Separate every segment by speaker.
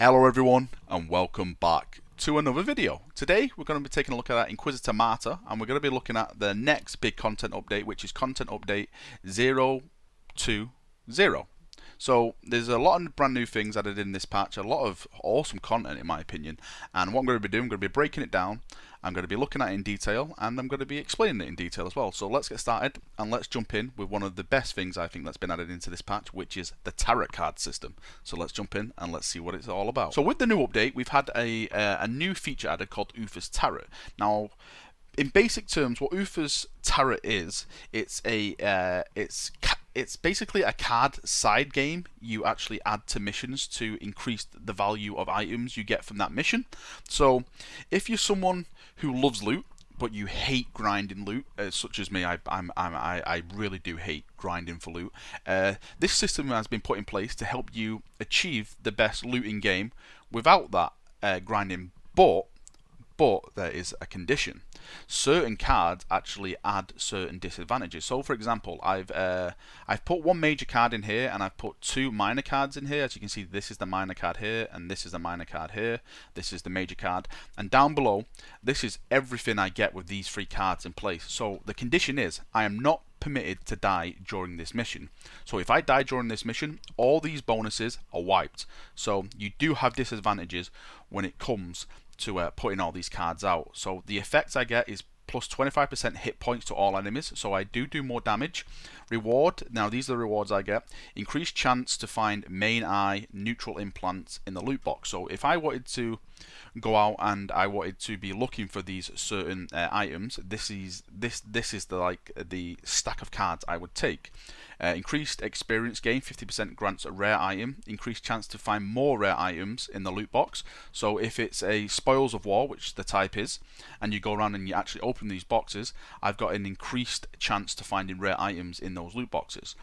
Speaker 1: Hello everyone and welcome back to another video. Today we're going to be taking a look at Inquisitor Martyr, and we're going to be looking at the next big content update, which is content update 020. So there's a lot of brand new things added in this patch, a lot of awesome content in my opinion, and what I'm going to be doing, I'm going to be breaking it down, I'm going to be looking at it in detail, and I'm going to be explaining it in detail as well. So let's get started and let's jump in with one of the best things I think that's been added into this patch, which is the tarot card system. So let's jump in and let's see what it's all about. So with the new update, we've had a new feature added called Uther's Tarot. Now, in basic terms, what Uther's Tarot is, it's basically a card side game you actually add to missions to increase the value of items you get from that mission. So if you're someone who loves loot but you hate grinding loot, such as me, I really do hate grinding for loot, this system has been put in place to help you achieve the best loot in game without that grinding, but there is a condition. Certain cards actually add certain disadvantages. So for example, I've put one major card in here and I've put two minor cards in here. As you can see, this is the minor card here and this is the minor card here. This is the major card, and down below this is everything I get with these three cards in place. So the condition is I am not permitted to die during this mission. So if I die during this mission, all these bonuses are wiped. So you do have disadvantages when it comes to putting all these cards out. So the effects I get is plus 25% hit points to all enemies, so I do more damage. Reward, now these are the rewards I get. Increased chance to find main eye neutral implants in the loot box. So if I wanted to go out and I wanted to be looking for these certain items, this is the stack of cards I would take. Increased experience gain, 50% grants a rare item. Increased chance to find more rare items in the loot box. So if it's a spoils of war, which the type is, and you go around and you actually open these boxes, I've got an increased chance to finding rare items in those loot boxes.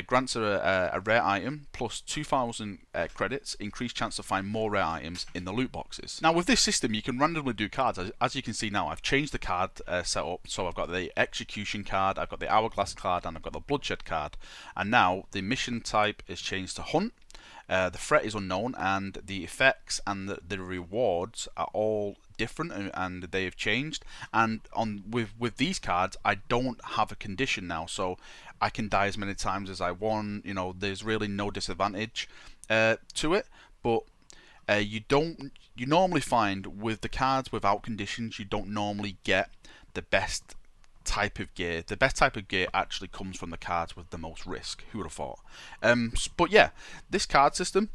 Speaker 1: Grants a rare item plus 2,000 credits. Increased chance to find more rare items in the loot boxes. Now with this system, you can randomly do cards. As you can see now, I've changed the card setup. So I've got the execution card, I've got the hourglass card, and I've got the bloodshed card. And now the mission type is changed to hunt, the threat is unknown, and the effects and the rewards are all different, and they have changed. And with these cards, I don't have a condition now, so I can die as many times as I want. You know, there's really no disadvantage to it. But you normally find with the cards without conditions, you don't normally get the best type of gear. The best type of gear actually comes from the cards with the most risk. Who would have thought? But yeah, this card system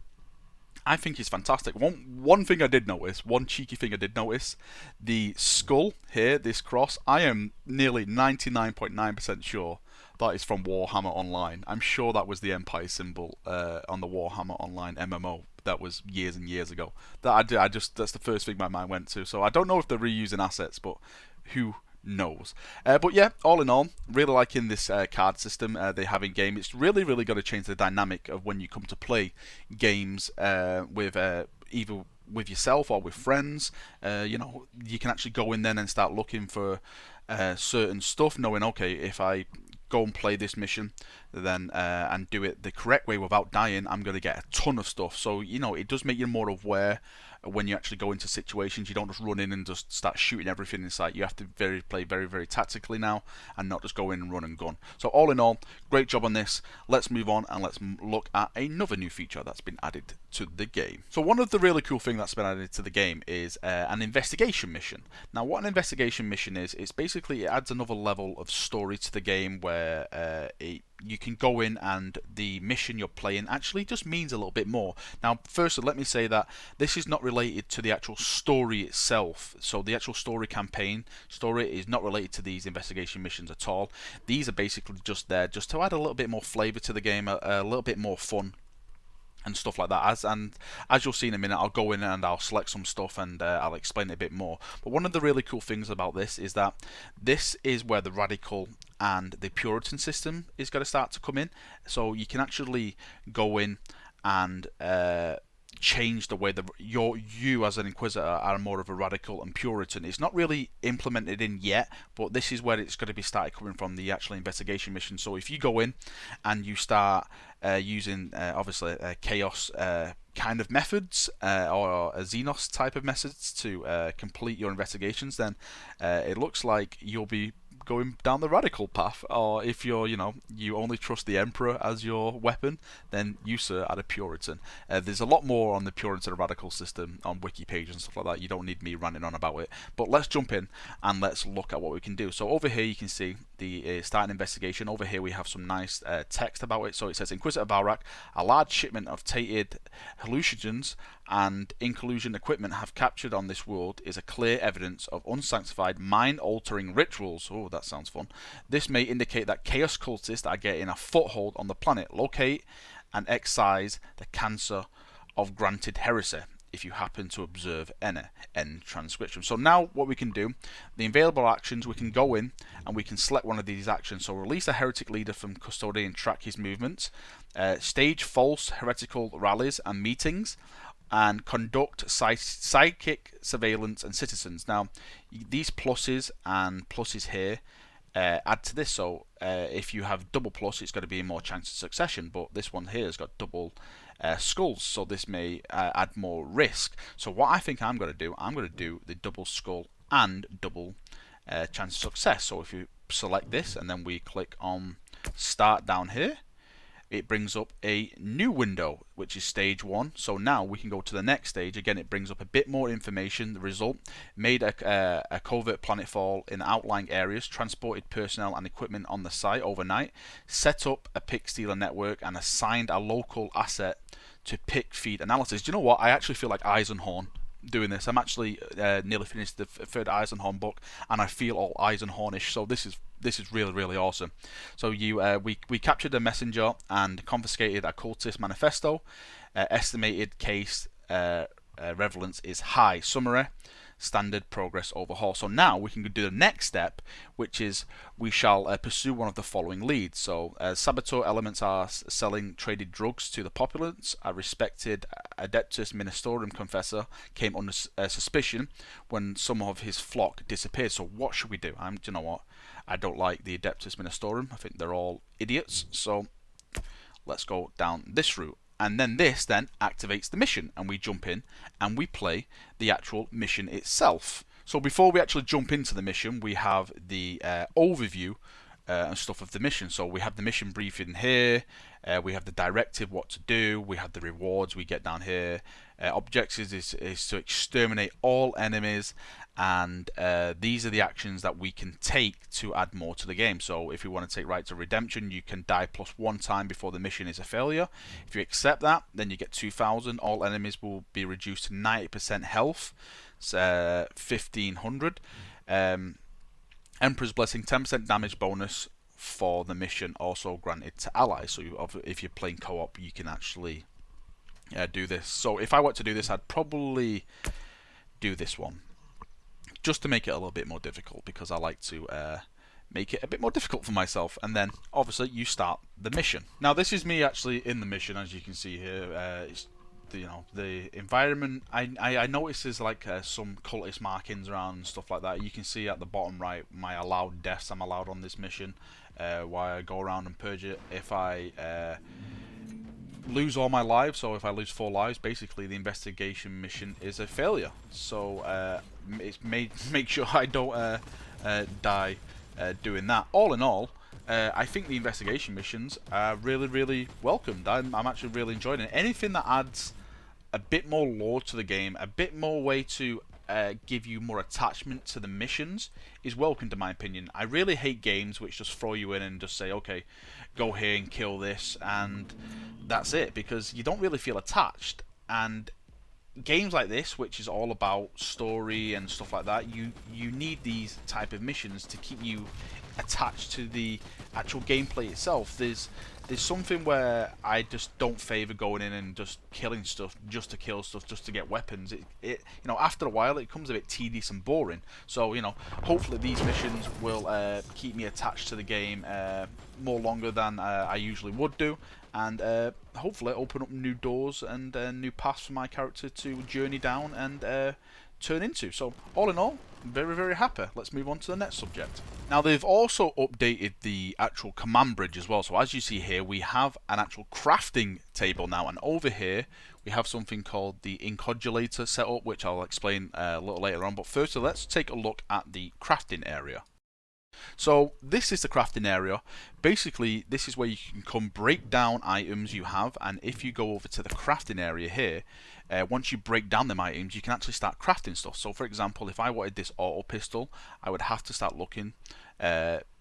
Speaker 1: I think is fantastic. One thing I did notice, one cheeky thing I did notice, the skull here, this cross, I am nearly 99.9% sure that is from Warhammer Online. I'm sure that was the Empire symbol on the Warhammer Online MMO. That was years and years ago. That's the first thing my mind went to. So I don't know if they're reusing assets, but who knows. But yeah, all in all, really liking this card system they have in game. It's really going to change the dynamic of when you come to play games with either with yourself or with friends. You know, you can actually go in then and start looking for certain stuff, knowing, okay, if I go and play this mission then and do it the correct way without dying, I'm going to get a ton of stuff. So you know, it does make you more aware when you actually go into situations. You don't just run in and just start shooting everything in sight. You have to play very tactically now, and not just go in and run and gun. So all in all, great job on this. Let's move on and let's look at another new feature that's been added to the game. So one of the really cool things that's been added to the game is an investigation mission. Now what an investigation mission is, it's basically, it adds another level of story to the game where you can go in and the mission you're playing actually just means a little bit more. Now firstly, let me say that this is not related to the actual story itself. So the actual story is not related to these investigation missions at all. These are basically just there just to add a little bit more flavour to the game, a little bit more fun and stuff like that. As you'll see in a minute, I'll go in and I'll select some stuff and I'll explain it a bit more. But one of the really cool things about this is that this is where the radical and the Puritan system is going to start to come in. So you can actually go in and change the way that you as an Inquisitor are more of a radical and Puritan. It's not really implemented in yet, but this is where it's going to be started coming from, the actual investigation mission. So if you go in and you start using obviously chaos kind of methods or Xenos type of methods to complete your investigations, then it looks like you'll be going down the radical path. Or if you're, you only trust the Emperor as your weapon, then you, sir, are a Puritan. There's a lot more on the Puritan radical system on wiki pages and stuff like that. You don't need me ranting on about it. But let's jump in and let's look at what we can do. So over here you can see the starting investigation. Over here we have some nice text about it. So it says, Inquisitor Balrak, a large shipment of tainted hallucinogens and inclusion equipment have captured on this world is a clear evidence of unsanctified mind-altering rituals. Oh, that sounds fun. This may indicate that chaos cultists are getting a foothold on the planet. Locate and excise the cancer of granted heresy if you happen to observe any. End transcription. So now what we can do, the available actions, we can go in and we can select one of these actions. So release a heretic leader from custody and track his movements, stage false heretical rallies and meetings, and conduct psychic surveillance and citizens. Now, these pluses and pluses here add to this. So if you have double plus, it's going to be more chance of succession. But this one here has got double skulls, so this may add more risk. So what I think I'm going to do the double skull and double chance of success. So if you select this and then we click on start down here, it brings up a new window, which is stage 1. So now we can go to the next stage. Again, it brings up a bit more information. The result, made a covert planetfall in outlying areas, transported personnel and equipment on the site overnight, set up a pick stealer network, and assigned a local asset to pick feed analysis. Do you know what? I actually feel like Eisenhorn doing this. I'm actually nearly finished the third Eisenhorn book, and I feel all Eisenhornish. So this is really, really awesome. So we captured a messenger and confiscated a cultist manifesto. Estimated case relevance is high. Summary: standard progress overhaul. So now we can do the next step, which is we shall pursue one of the following leads. So saboteur elements are selling traded drugs to the populace. A respected Adeptus Ministorum confessor came under suspicion when some of his flock disappeared. So what should we do? Do you know what? I don't like the Adeptus Ministorum. I think they're all idiots. So let's go down this route. And then this then activates the mission, and we jump in and we play the actual mission itself. So before we actually jump into the mission, we have the overview and stuff of the mission. So we have the mission briefing here, we have the directive, what to do, we have the rewards we get down here. Objectives is to exterminate all enemies, and these are the actions that we can take to add more to the game. So if you want to take right to redemption, you can die +1 time before the mission is a failure. If you accept that, then you get 2,000. All enemies will be reduced to 90% health, 1,500. Emperor's Blessing, 10% damage bonus for the mission, also granted to allies. So if you're playing co-op, you can actually do this. So if I were to do this, I'd probably do this one, just to make it a little bit more difficult, because I like to make it a bit more difficult for myself. And then obviously you start the mission. Now this is me actually in the mission, as you can see here. It's the environment. I noticed there's like some cultist markings around and stuff like that. You can see at the bottom right my allowed deaths I'm allowed on this mission, why I go around and purge it. If I lose all my lives, so if I lose 4 lives, basically the investigation mission is a failure. So it's make sure I don't die doing that. All in all, I think the investigation missions are really, really welcomed. I'm actually really enjoying it. Anything that adds a bit more lore to the game, a bit more way to give you more attachment to the missions, is welcomed in my opinion. I really hate games which just throw you in and just say, okay, go here and kill this, and that's it, because you don't really feel attached. And games like this, which is all about story and stuff like that, you need these type of missions to keep you attached to the actual gameplay itself. There's something where I just don't favour going in and just killing stuff just to kill stuff, just to get weapons. After a while it becomes a bit tedious and boring. So hopefully these missions will keep me attached to the game more longer than I usually would do, and hopefully open up new doors and new paths for my character to journey down and turn into. So all in all, very, very happy. Let's move on to the next subject. Now they've also updated the actual command bridge as well. So as you see here, we have an actual crafting table now, and over here we have something called the Inquisitor setup, which I'll explain a little later on. But first, let's take a look at the crafting area. So this is the crafting area. Basically, this is where you can come break down items you have, and if you go over to the crafting area here, once you break down them items, you can actually start crafting stuff. So for example, if I wanted this auto pistol, I would have to start looking.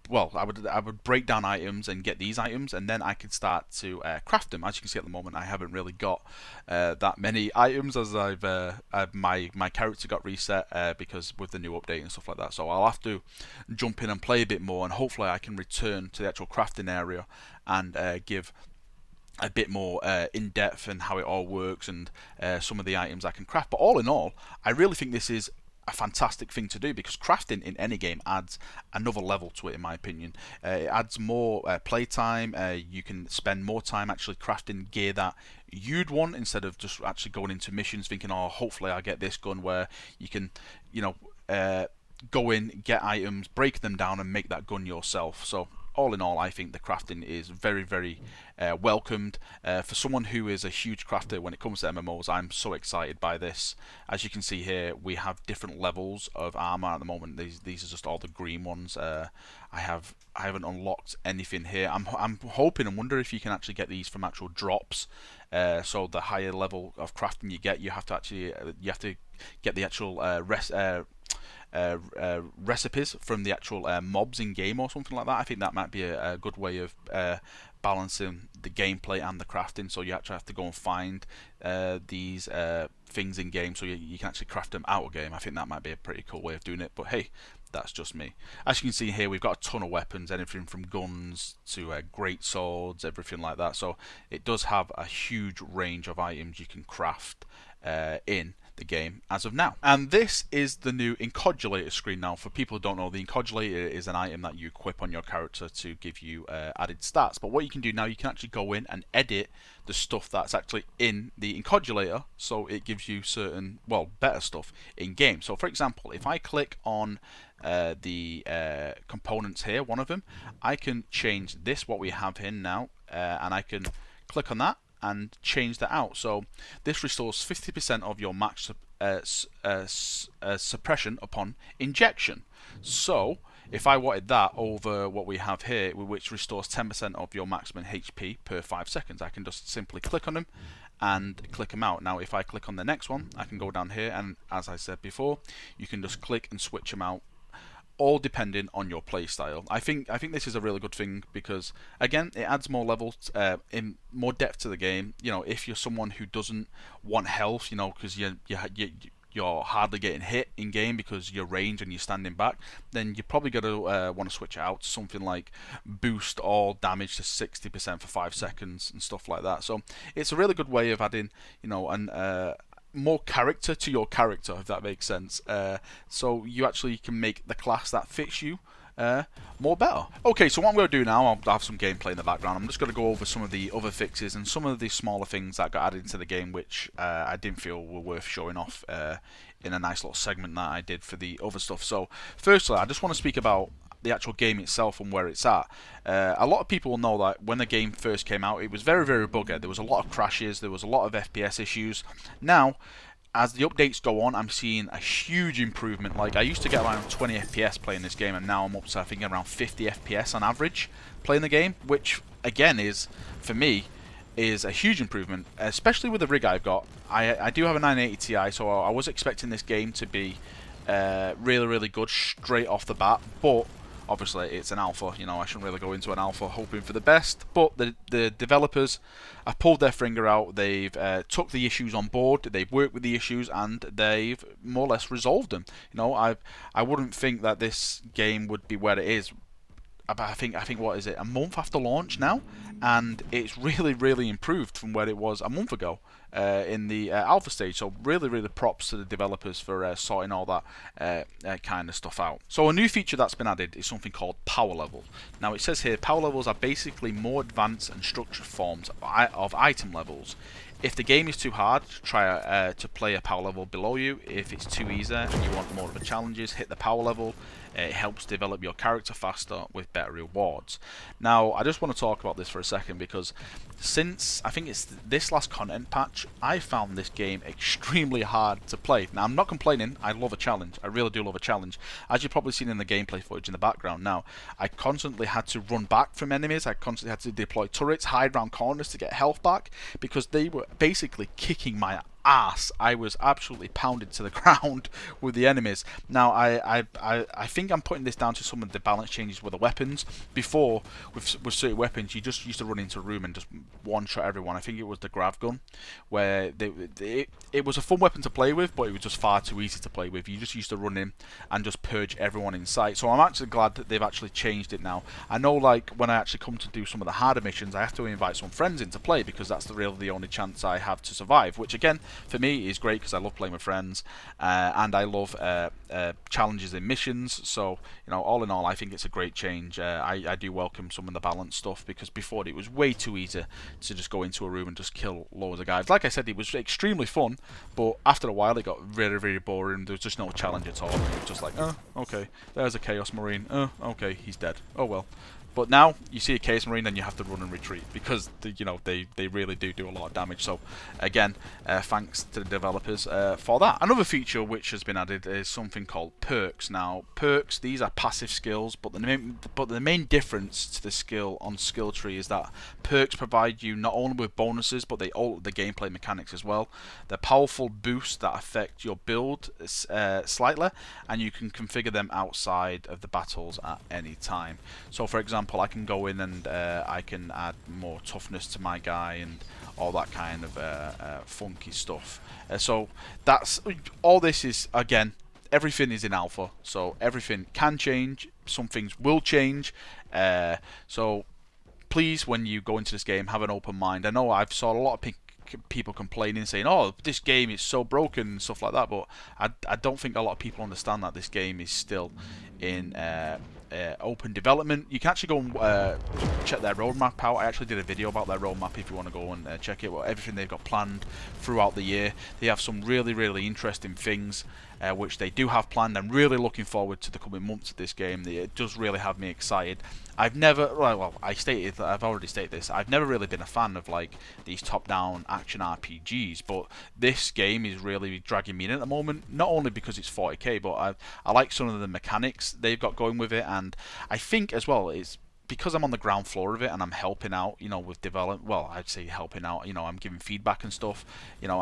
Speaker 1: Well, I would break down items and get these items, and then I could start to craft them. As you can see at the moment, I haven't really got that many items, as my character got reset because with the new update and stuff like that. So I'll have to jump in and play a bit more, and hopefully I can return to the actual crafting area and give a bit more in depth and how it all works and some of the items I can craft. But all in all, I really think this is a fantastic thing to do, because crafting in any game adds another level to it, in my opinion. It adds more playtime. You can spend more time actually crafting gear that you'd want, instead of just actually going into missions thinking, oh, hopefully I get this gun, where you can, you know, go in, get items, break them down and make that gun yourself. So all in all, I think the crafting is very, very welcomed. For someone who is a huge crafter when it comes to MMOs, I'm so excited by this. As you can see here, we have different levels of armor at the moment. These are just all the green ones. I haven't unlocked anything here. I'm hoping and wonder if you can actually get these from actual drops. So the higher level of crafting you get, you have to get the actual recipes from the actual mobs in game or something like that. I think that might be a good way of balancing the gameplay and the crafting. So you actually have to go and find these things in game, so you can actually craft them out of game. I think that might be a pretty cool way of doing it, but hey, that's just me. As you can see here, we've got a ton of weapons, anything from guns to great swords, everything like that. So it does have a huge range of items you can craft in the game as of now. And this is the new Inquisitor screen. Now, for people who don't know, the Inquisitor is an item that you equip on your character to give you added stats. But what you can do now, you can actually go in and edit the stuff that's actually in the Inquisitor, so it gives you certain, well, better stuff in game. So for example, if I click on the components here, one of them, I can change this, what we have here now, and I can click on that and change that out. So this restores 50% of your max suppression upon injection. So if I wanted that over what we have here, which restores 10% of your maximum HP per 5 seconds, I can just simply click on them and click them out. Now if I click on the next one, I can go down here, and as I said before, you can just click and switch them out, all depending on your play style. I think this is a really good thing, because again, it adds more levels, in more depth to the game. You know, if you're someone who doesn't want health, you know, because you're hardly getting hit in game because you're ranged and you're standing back, then you're probably going to want to switch out to something like boost all damage to 60% for 5 seconds and stuff like that. So it's a really good way of adding, you know, more character to your character, if that makes sense. So you actually can make the class that fits you more better. Okay, so what I'm going to do now, I'll have some gameplay in the background. I'm just going to go over some of the other fixes and some of the smaller things that got added into the game, which I didn't feel were worth showing off in a nice little segment that I did for the other stuff. So firstly, I just want to speak about the actual game itself and where it's at. A lot of people will know that when the game first came out, it was very, very buggy. There was a lot of crashes, there was a lot of FPS issues. Now, as the updates go on, I'm seeing a huge improvement. Like, I used to get around 20 FPS playing this game, and now I'm up to, I think, around 50 FPS on average playing the game, which, again, is, for me, is a huge improvement, especially with the rig I've got. I do have a 980 Ti, so I was expecting this game to be really, really good straight off the bat, but obviously it's an alpha. You know, I shouldn't really go into an alpha hoping for the best, but the developers have pulled their finger out. They've took the issues on board, they've worked with the issues, and they've more or less resolved them. You know, I wouldn't think that this game would be where it is. I think what is it, a month after launch now, and it's really, really improved from where it was a month ago in the alpha stage. So really, really props to the developers for sorting all that kind of stuff out. So a new feature that's been added is something called power level. Now it says here, power levels are basically more advanced and structured forms of item levels. If the game is too hard, try to play a power level below you. If it's too easy and you want more of a challenges, hit the power level. It helps develop your character faster with better rewards. Now, I just want to talk about this for a second because since I think it's this last content patch, I found this game extremely hard to play. Now, I'm not complaining. I love a challenge. I really do love a challenge. As you've probably seen in the gameplay footage in the background now, I constantly had to run back from enemies. I constantly had to deploy turrets, hide around corners to get health back because they were basically kicking my ass. I was absolutely pounded to the ground with the enemies. Now, I think I'm putting this down to some of the balance changes with the weapons. Before, with certain weapons, you just used to run into a room and just one-shot everyone. I think it was the grav gun, where it was a fun weapon to play with, but it was just far too easy to play with. You just used to run in and just purge everyone in sight. So I'm actually glad that they've actually changed it now. I know, like, when I actually come to do some of the harder missions, I have to invite some friends in to play because that's really the only chance I have to survive, which again, for me is great because I love playing with friends and I love challenges in missions. So, you know, all in all, I think it's a great change. I do welcome some of the balance stuff because before it was way too easy to just go into a room and just kill loads of guys. Like I said, it was extremely fun, but after a while it got very, very boring. There was just no challenge at all. It was just like, oh, okay, there's a Chaos Marine. Oh, okay, he's dead. Oh well. But now you see a Chaos Marine and you have to run and retreat because they really do a lot of damage. So again, thanks to the developers for that. Another feature which has been added is something called perks. Now perks, these are passive skills, but the main difference to the skill on skill tree is that perks provide you not only with bonuses but they alter the gameplay mechanics as well. They're powerful boosts that affect your build slightly, and you can configure them outside of the battles at any time. So for example, I can go in and I can add more toughness to my guy and all that kind of funky stuff. So that's all. This is, again, everything is in alpha, so everything can change. Some things will change. So please, when you go into this game, have an open mind. I know I've saw a lot of people complaining, saying, "Oh, this game is so broken" and stuff like that. But I don't think a lot of people understand that this game is still in open development. You can actually go and check their roadmap out. I actually did a video about their roadmap if you want to go and check it. Well, everything they've got planned throughout the year. They have some really, really interesting things which they do have planned. I'm really looking forward to the coming months of this game. It does really have me excited. I've never, well, I've already stated this. I've never really been a fan of like these top-down action RPGs, but this game is really dragging me in at the moment. Not only because it's 40k, but I like some of the mechanics they've got going with it, and I think as well it's because I'm on the ground floor of it and I'm helping out, you know, with development. Well, I'd say helping out. You know, I'm giving feedback and stuff. You know,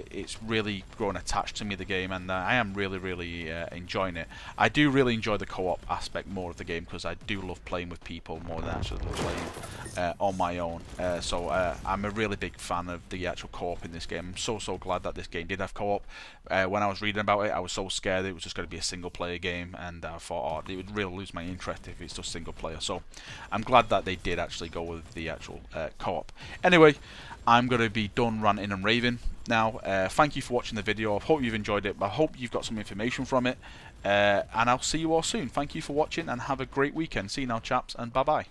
Speaker 1: it's really grown attached to me, the game, and I am really, really enjoying it. I do really enjoy the co-op aspect more of the game because I do love playing with people more than actually playing on my own. So I'm a really big fan of the actual co-op in this game. I'm so glad that this game did have co-op. When I was reading about it, I was so scared it was just going to be a single player game, and I thought, oh, it would really lose my interest if it's just single player. So I'm glad that they did actually go with the actual co-op. Anyway, I'm going to be done ranting and raving now. Thank you for watching the video. I hope you've enjoyed it. I hope you've got some information from it. And I'll see you all soon. Thank you for watching and have a great weekend. See you now, chaps, and bye-bye.